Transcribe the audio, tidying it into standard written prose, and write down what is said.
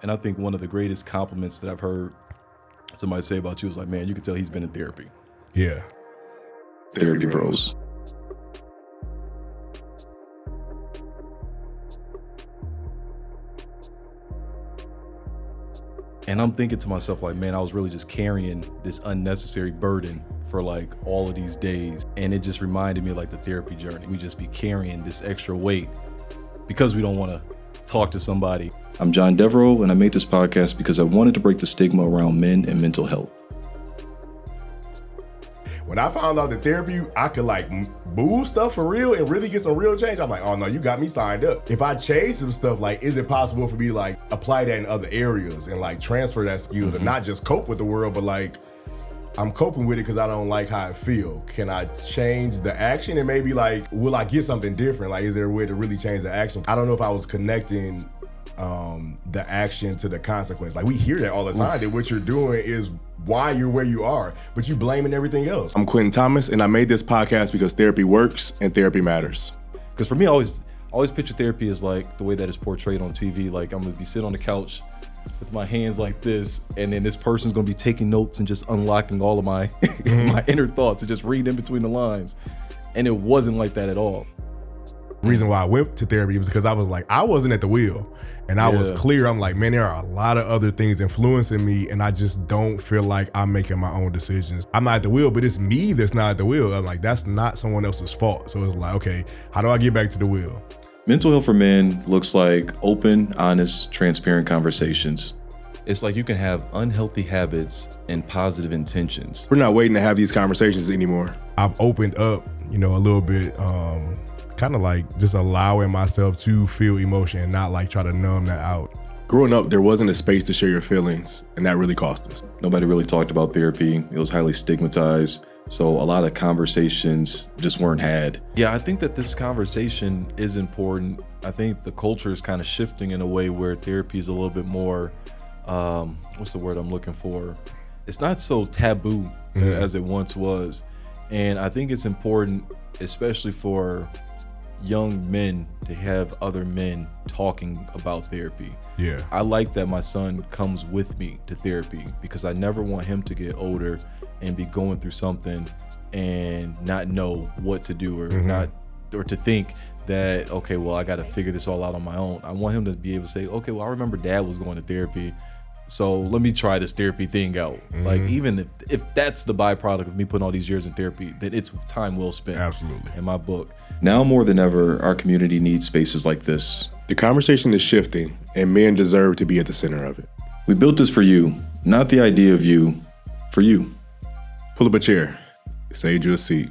And I think one of the greatest compliments that I've heard somebody say about you is like, man, you can tell he's been in therapy. Yeah. Therapy bros. And I'm thinking to myself like, man, I was really just carrying this unnecessary burden for like all of these days. And it just reminded me of like the therapy journey. We just be carrying this extra weight because we don't want to talk to somebody. I'm John Devereaux, and I made this podcast because I wanted to break the stigma around men and mental health. When I found out that therapy, I could like move stuff for real and really get some real change, I'm like, oh no, you got me signed up. If I change some stuff, like, is it possible for me to like apply that in other areas and like transfer that skill to not just cope with the world, but like, I'm coping with it because I don't like how I feel. Can I change the action? And maybe like, will I get something different? Like, is there a way to really change the action? I don't know if I was connecting the action to the consequence. Like, we hear that all the time, that what you're doing is why you're where you are, but you blaming everything else. I'm Quentin Thomas, and I made this podcast because therapy works and therapy matters. Because for me, I always picture therapy as like the way that it's portrayed on TV. Like, I'm gonna be sitting on the couch with my hands like this, and then this person's gonna be taking notes and just unlocking all of my my inner thoughts and just reading in between the lines. And it wasn't like that at all. The reason why I went to therapy was because I was like, I wasn't at the wheel. And I was clear, I'm like, man, there are a lot of other things influencing me, and I just don't feel like I'm making my own decisions. I'm not at the wheel, but it's me that's not at the wheel. I'm like, that's not someone else's fault. So it's like, okay, how do I get back to the wheel? Mental health for men looks like open, honest, transparent conversations. It's like you can have unhealthy habits and positive intentions. We're not waiting to have these conversations anymore. I've opened up, a little bit, kind of like just allowing myself to feel emotion and not like try to numb that out. Growing up, there wasn't a space to share your feelings, and that really cost us. Nobody really talked about therapy. It was highly stigmatized. So a lot of conversations just weren't had. Yeah, I think that this conversation is important. I think the culture is kind of shifting in a way where therapy is a little bit more, what's the word I'm looking for? It's not so taboo as it once was. And I think it's important, especially for young men, to have other men talking about therapy. Yeah. I like that my son comes with me to therapy because I never want him to get older and be going through something and not know what to do or to think that, okay, well, I got to figure this all out on my own. I want him to be able to say, okay, well, I remember dad was going to therapy, so let me try this therapy thing out. Like, even if that's the byproduct of me putting all these years in therapy, then it's time well spent. Absolutely. In my book. Now more than ever, our community needs spaces like this. The conversation is shifting, and men deserve to be at the center of it. We built this for you, not the idea of you, for you. Pull up a chair, save you a seat.